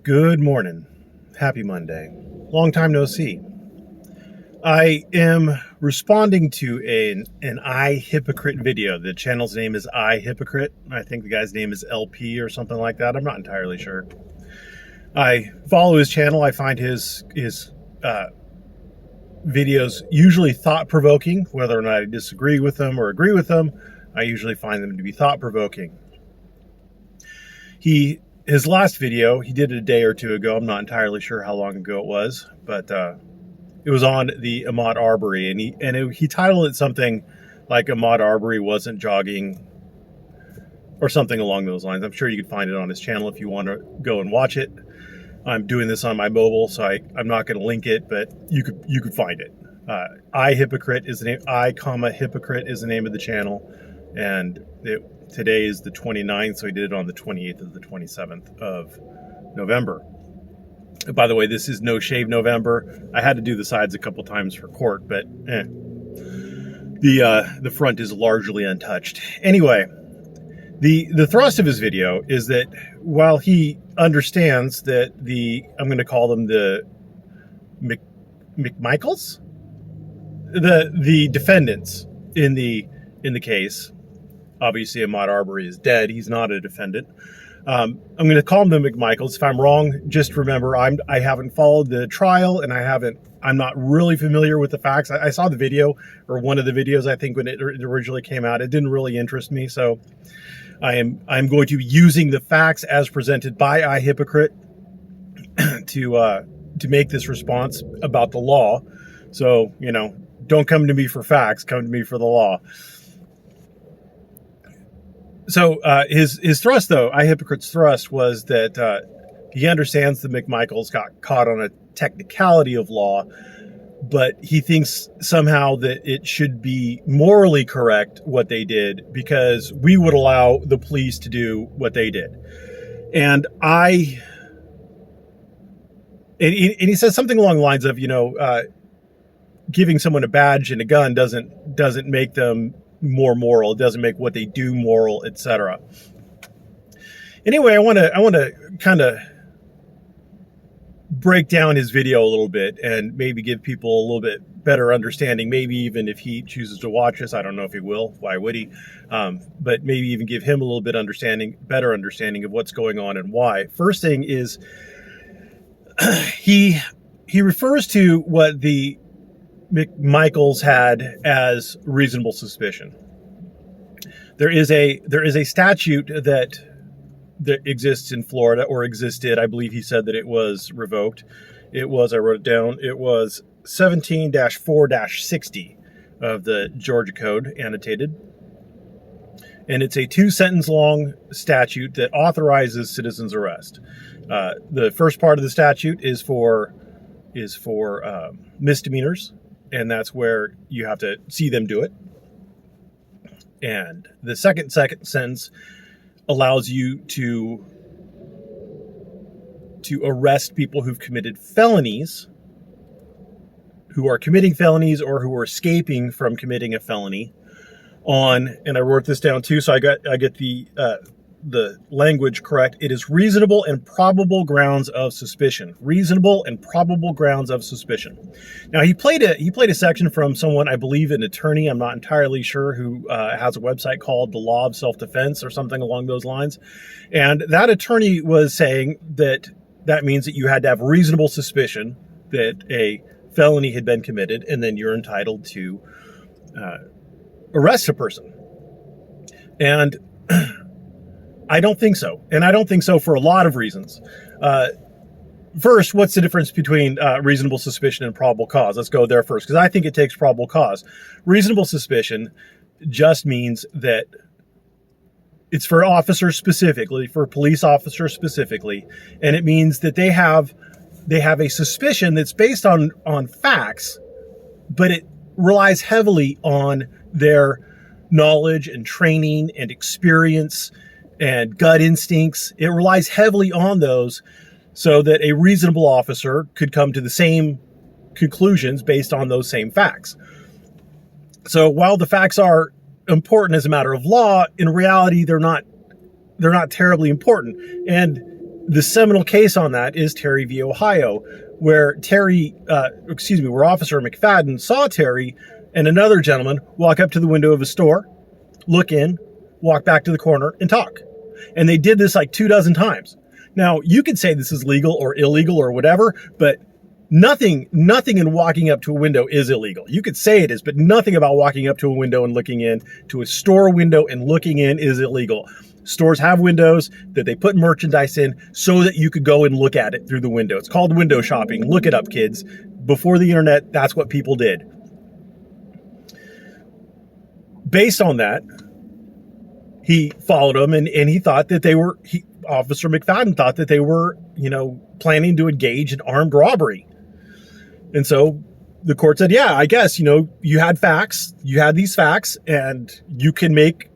Good morning. Happy Monday. Long time no see. I am responding to an Hypocrite video. The channel's name is Hypocrite. I think the guy's name is LP or something like that. I'm not entirely sure. I follow his channel. I find his videos usually thought-provoking. Whether or not I disagree with them or agree with them, I usually find them to be thought-provoking. His last video, he did it a day or two ago. I'm not entirely sure how long ago it was, but it was on the Ahmaud Arbery, and he titled it something like Ahmaud Arbery wasn't jogging or something along those lines. I'm sure you could find it on his channel if you want to go and watch it. I'm doing this on my mobile, so I'm not going to link it, but you could find it. Hypocrite is the name. Hypocrite is the name of the channel, and today is the 29th, so he did it on the 28th of the 27th of November. By the way, this is No Shave November. I had to do the sides a couple times for court, but the front is largely untouched. Anyway, the thrust of his video is that while he understands that I'm going to call them the McMichaels, the defendants in the case. Obviously, Ahmaud Arbery is dead. He's not a defendant. I'm going to call them the McMichaels. If I'm wrong, just remember I haven't followed the trial, and I'm not really familiar with the facts. I saw the video, or one of the videos, I think, when it originally came out. It didn't really interest me, so I'm going to be using the facts as presented by Hypocrite to make this response about the law. So, don't come to me for facts. Come to me for the law. So his thrust, though, Hypocrite's thrust was that he understands the McMichaels got caught on a technicality of law, but he thinks somehow that it should be morally correct what they did because we would allow the police to do what they did. And he says something along the lines of, giving someone a badge and a gun doesn't make them more moral. It doesn't make what they do moral, etc. Anyway, I want to kind of break down his video a little bit and maybe give people a little bit better understanding. Maybe even if he chooses to watch this, I don't know if he will. Why would he? But maybe even give him a little bit better understanding of what's going on and why. First thing is he refers to what the McMichaels had as reasonable suspicion. There is a statute that exists in Florida, or existed. I believe he said that it was revoked. I wrote it down. It was 17-4-60 of the Georgia Code, annotated. And it's a 2-sentence long statute that authorizes citizens' arrest. The first part of the statute is for misdemeanors. And that's where you have to see them do it. And the second sentence allows you to arrest people who've committed felonies, who are committing felonies or who are escaping from committing a felony and I wrote this down too, so I get the language correct. It is reasonable and probable grounds of suspicion. Reasonable and probable grounds of suspicion. Now he played a section from someone, I believe an attorney, I'm not entirely sure, who has a website called The Law of Self-Defense or something along those lines. And that attorney was saying that means that you had to have reasonable suspicion that a felony had been committed, and then you're entitled to arrest a person. And I don't think so. And I don't think so for a lot of reasons. First, what's the difference between reasonable suspicion and probable cause? Let's go there first, because I think it takes probable cause. Reasonable suspicion just means that it's for officers specifically, for police officers specifically, and it means that they have a suspicion that's based on facts, but it relies heavily on their knowledge and training and experience and gut instincts. It relies heavily on those so that a reasonable officer could come to the same conclusions based on those same facts. So while the facts are important as a matter of law, in reality, they're not terribly important. And the seminal case on that is Terry v. Ohio, where where Officer McFadden saw Terry and another gentleman walk up to the window of a store, look in, walk back to the corner, and talk. And they did this like 24 times. Now, you could say this is legal or illegal or whatever, but nothing in walking up to a window is illegal. You could say it is, but nothing about walking up to a window and looking in to a store window and looking in is illegal. Stores have windows that they put merchandise in so that you could go and look at it through the window. It's called window shopping. Look it up, kids. Before the internet, that's what people did. Based on that, he followed them and he thought that Officer McFadden thought that they were, planning to engage in armed robbery. And so the court said, yeah, I guess, you had these facts, and you can make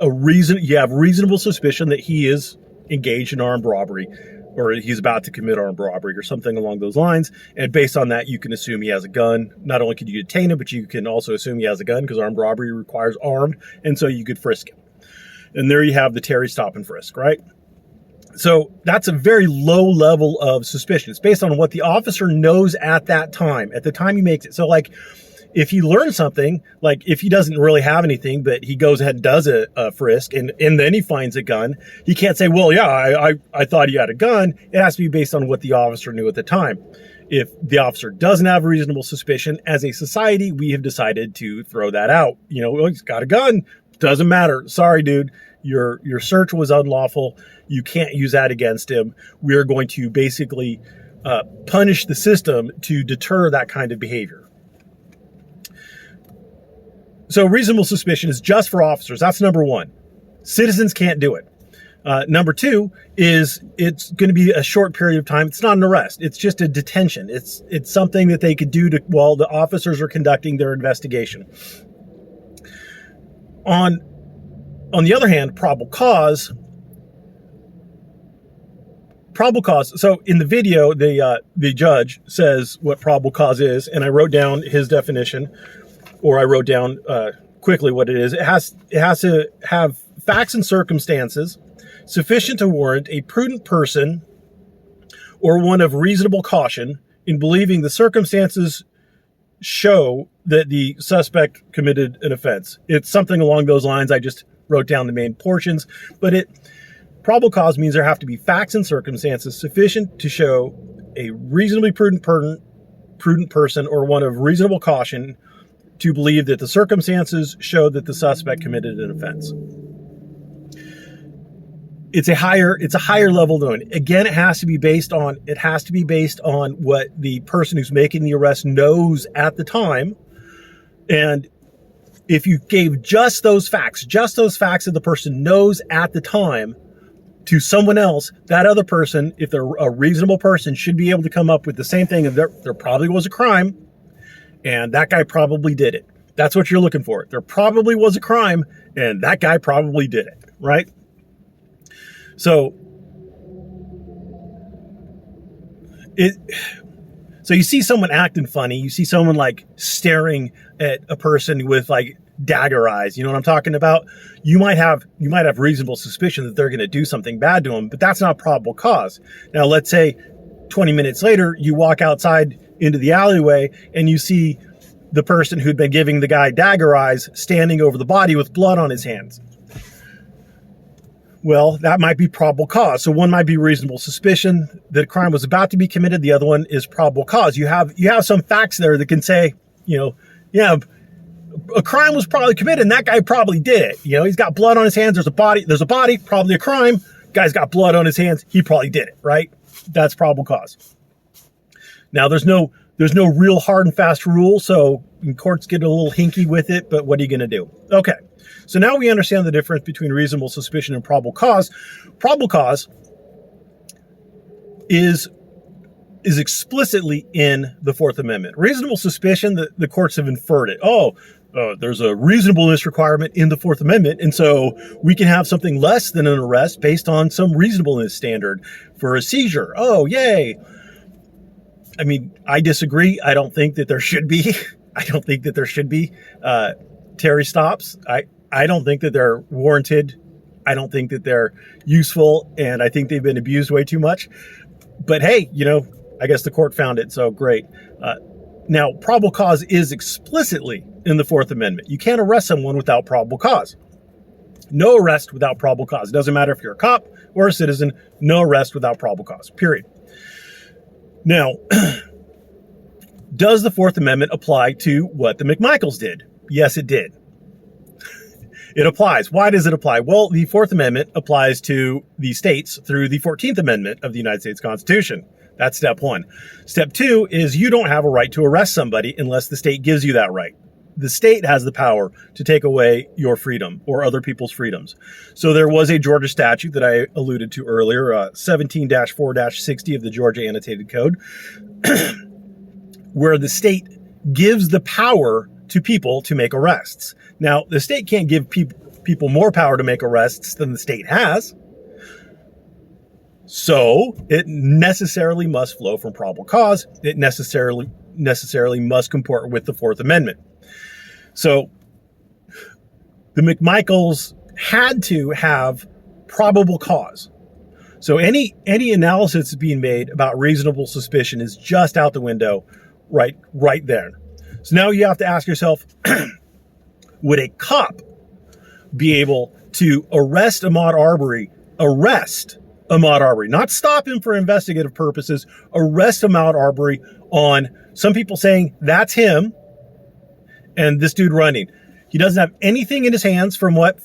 you have reasonable suspicion that he is engaged in armed robbery, or he's about to commit armed robbery or something along those lines. And based on that, you can assume he has a gun. Not only can you detain him, but you can also assume he has a gun because armed robbery requires armed. And so you could frisk him. And there you have the Terry stop and frisk, right? So that's a very low level of suspicion. It's based on what the officer knows at that time, at the time he makes it. So like, if he learns something, like if he doesn't really have anything, but he goes ahead and does a frisk and then he finds a gun, he can't say, well, yeah, I thought he had a gun. It has to be based on what the officer knew at the time. If the officer doesn't have a reasonable suspicion, as a society, we have decided to throw that out. He's got a gun. Doesn't matter. Sorry, dude. Your search was unlawful. You can't use that against him. We are going to basically punish the system to deter that kind of behavior. So reasonable suspicion is just for officers. That's number one. Citizens can't do it. Number two is it's going to be a short period of time. It's not an arrest. It's just a detention. It's something that they could do while the officers are conducting their investigation. On the other hand, probable cause. So in the video, the judge says what probable cause is, and I wrote down his definition, or I wrote down quickly what it is. It has to have facts and circumstances sufficient to warrant a prudent person or one of reasonable caution in believing the circumstances show that the suspect committed an offense. It's something along those lines. I just wrote down the main portions, but probable cause means there have to be facts and circumstances sufficient to show a reasonably prudent person or one of reasonable caution to believe that the circumstances show that the suspect committed an offense. It's a higher level than it. Again, it has to be based on what the person who's making the arrest knows at the time. And if you gave just those facts that the person knows at the time to someone else, that other person, if they're a reasonable person, should be able to come up with the same thing. There probably was a crime, and that guy probably did it. That's what you're looking for. There probably was a crime, and that guy probably did it, right? So you see someone acting funny, you see someone like staring at a person with like dagger eyes, you know what I'm talking about? You might have reasonable suspicion that they're going to do something bad to them, but that's not probable cause. Now, let's say 20 minutes later, you walk outside into the alleyway and you see the person who'd been giving the guy dagger eyes standing over the body with blood on his hands. Well, that might be probable cause. So one might be reasonable suspicion that a crime was about to be committed. The other one is probable cause. You have some facts there that can say, a crime was probably committed and that guy probably did it. He's got blood on his hands. There's a body, probably a crime. Guy's got blood on his hands. He probably did it, right? That's probable cause. Now, there's no real hard and fast rule. So courts get a little hinky with it, but what are you going to do? Okay. So now we understand the difference between reasonable suspicion and probable cause. Probable cause is explicitly in the Fourth Amendment. Reasonable suspicion, the courts have inferred it. There's a reasonableness requirement in the Fourth Amendment, and so we can have something less than an arrest based on some reasonableness standard for a seizure. Oh, yay. I mean, I disagree. I don't think that there should be. Terry stops. I don't think that they're warranted I don't think that they're useful, and I think they've been abused way too much. But hey, I guess the court found it, so great. Now, probable cause is explicitly in the Fourth Amendment. You can't arrest someone without probable cause. No arrest without probable cause. It doesn't matter if you're a cop or a citizen, no arrest without probable cause, period. Now, does the Fourth Amendment apply to what the McMichaels did? Yes, it did. It applies. Why does it apply? Well, the Fourth Amendment applies to the states through the 14th Amendment of the United States Constitution. That's step one. Step two is you don't have a right to arrest somebody unless the state gives you that right. The state has the power to take away your freedom or other people's freedoms. So there was a Georgia statute that I alluded to earlier, 17-4-60 of the Georgia Annotated Code, where the state gives the power to people to make arrests. Now, the state can't give people more power to make arrests than the state has. So it necessarily must flow from probable cause. It necessarily must comport with the Fourth Amendment. So the McMichaels had to have probable cause. So any analysis that's being made about reasonable suspicion is just out the window right there. So now you have to ask yourself, would a cop be able to arrest Ahmaud Arbery, not stop him for investigative purposes, arrest Ahmaud Arbery on some people saying that's him and this dude running. He doesn't have anything in his hands from what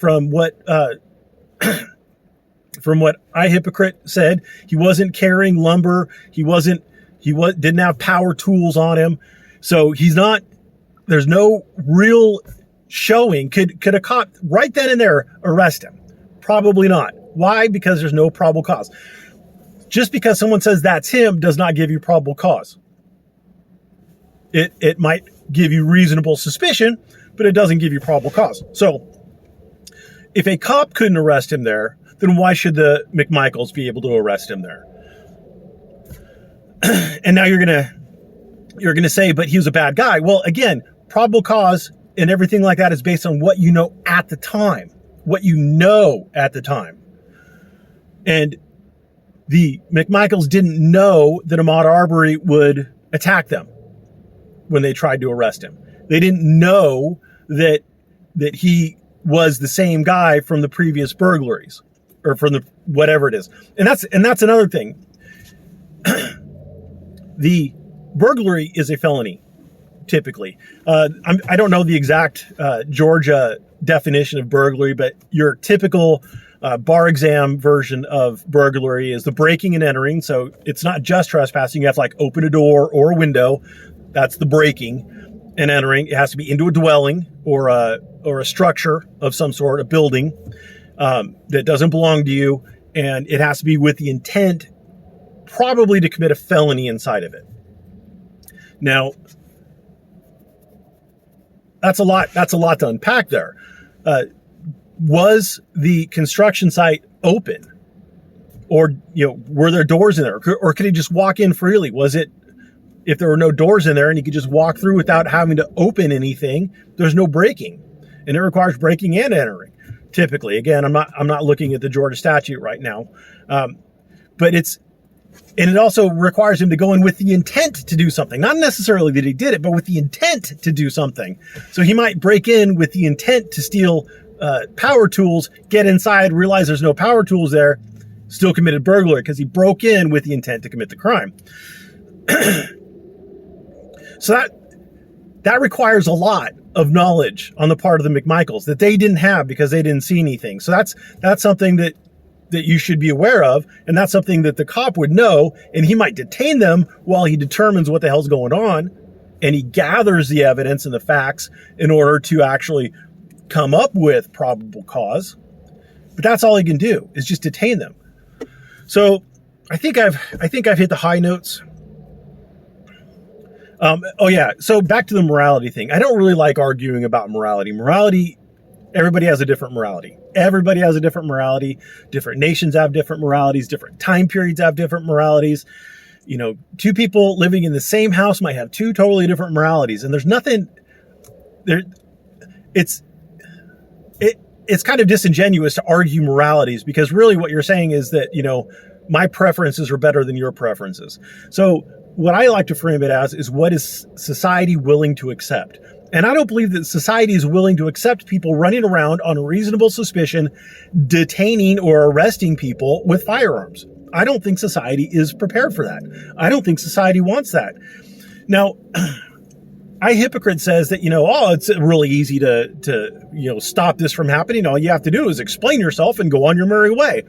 Hypocrite said. He wasn't carrying lumber. He didn't have power tools on him. So there's no real showing. Could a cop right then and there arrest him? Probably not. Why? Because there's no probable cause. Just because someone says that's him does not give you probable cause. It might give you reasonable suspicion, but it doesn't give you probable cause. So if a cop couldn't arrest him there, then why should the McMichaels be able to arrest him there? And now you're gonna say, but he was a bad guy. Well, again, probable cause and everything like that is based on what you know at the time. And the McMichaels didn't know that Ahmaud Arbery would attack them when they tried to arrest him. They didn't know that he was the same guy from the previous burglaries or from the whatever it is. And that's another thing. The burglary is a felony, typically. I don't know the exact Georgia definition of burglary, but your typical bar exam version of burglary is the breaking and entering. So it's not just trespassing. You have to open a door or a window. That's the breaking and entering. It has to be into a dwelling or a structure of some sort, a building that doesn't belong to you. And it has to be with the intent probably to commit a felony inside of it. Now, that's a lot to unpack there. Was the construction site open? Or, were there doors in there? Or could he just walk in freely? Was it, if there were no doors in there and he could just walk through without having to open anything, there's no breaking. And it requires breaking and entering, typically. Again, I'm not looking at the Georgia statute right now. But it also requires him to go in with the intent to do something. Not necessarily that he did it, but with the intent to do something. So he might break in with the intent to steal power tools, get inside, realize there's no power tools there, still committed burglary because he broke in with the intent to commit the crime. So that requires a lot of knowledge on the part of the McMichaels that they didn't have because they didn't see anything. So that's something that you should be aware of, and that's something that the cop would know, and he might detain them while he determines what the hell's going on, and he gathers the evidence and the facts in order to actually come up with probable cause. But that's all he can do, is just detain them. So I think I've hit the high notes. So back to the morality thing. I don't really like arguing about morality. Everybody has a different morality. Everybody has a different morality. Different nations have different moralities. Different time periods have different moralities. Two people living in the same house might have two totally different moralities. And there's nothing there. it's kind of disingenuous to argue moralities, because really what you're saying is that, my preferences are better than your preferences. So what I like to frame it as is, what is society willing to accept? And I don't believe that society is willing to accept people running around on reasonable suspicion, detaining or arresting people with firearms. I don't think society is prepared for that. I don't think society wants that. Now, Hypocrite says that, it's really easy to stop this from happening. All you have to do is explain yourself and go on your merry way.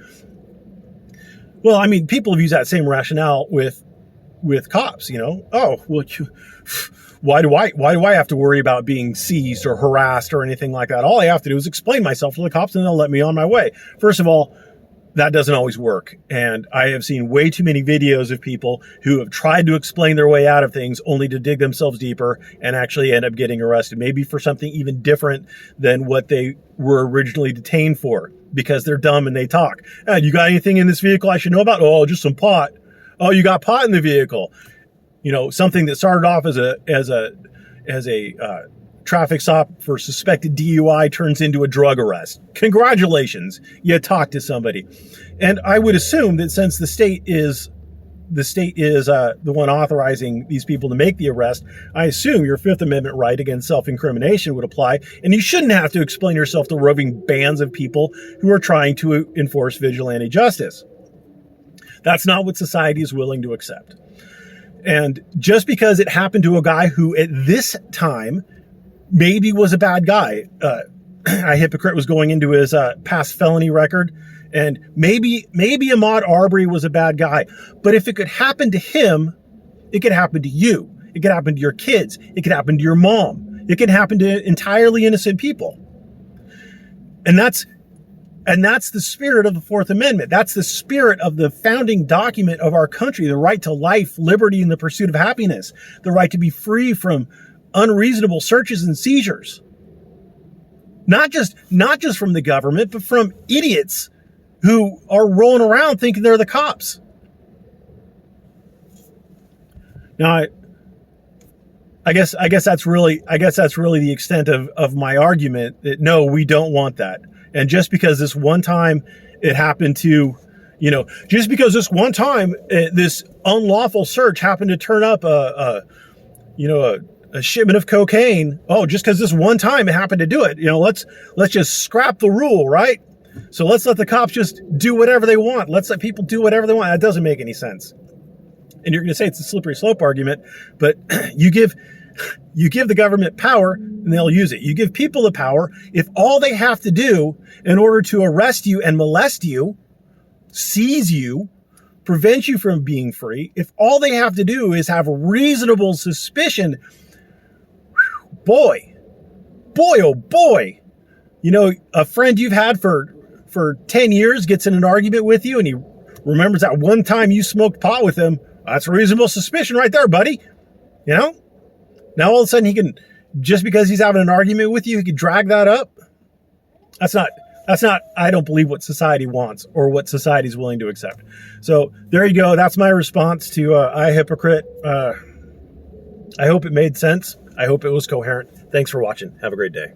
Well, I mean, people have used that same rationale with cops, why do I have to worry about being seized or harassed or anything like that? All I have to do is explain myself to the cops and they'll let me on my way. First of all, that doesn't always work. And I have seen way too many videos of people who have tried to explain their way out of things only to dig themselves deeper and actually end up getting arrested, maybe for something even different than what they were originally detained for, because they're dumb and they talk. Hey, you got anything in this vehicle I should know about? Oh, just some pot. Oh, you got pot in the vehicle. Something that started off as a traffic stop for suspected DUI turns into a drug arrest. Congratulations, you talked to somebody. And I would assume that since the state is the one authorizing these people to make the arrest, I assume your Fifth Amendment right against self-incrimination would apply, and you shouldn't have to explain yourself to roving bands of people who are trying to enforce vigilante justice. That's not what society is willing to accept. And just because it happened to a guy who at this time maybe was a bad guy, Hypocrite was going into his past felony record, and maybe Ahmaud Arbery was a bad guy. But if it could happen to him, it could happen to you. It could happen to your kids. It could happen to your mom. It could happen to entirely innocent people. And that's the spirit of the Fourth Amendment. That's the spirit of the founding document of our country, the right to life, liberty, and the pursuit of happiness, the right to be free from unreasonable searches and seizures. Not just from the government, but from idiots who are rolling around thinking they're the cops. Now, I guess that's really the extent of my argument, that no, we don't want that. And just because this one time it happened to, just because this one time this unlawful search happened to turn up a shipment of cocaine. Oh, just because this one time it happened to do it, let's just scrap the rule, right? So let's let the cops just do whatever they want. Let's let people do whatever they want. That doesn't make any sense. And you're going to say it's a slippery slope argument, but you give the government power and they'll use it. You give people the power. If all they have to do in order to arrest you and molest you, seize you, prevent you from being free, if all they have to do is have reasonable suspicion, boy, oh boy, a friend you've had for 10 years gets in an argument with you and he remembers that one time you smoked pot with him. That's reasonable suspicion right there, buddy. Now all of a sudden he can, just because he's having an argument with you, he can drag that up. That's not, I don't believe what society wants or what society is willing to accept. So there you go. That's my response to Hypocrite. I hope it made sense. I hope it was coherent. Thanks for watching. Have a great day.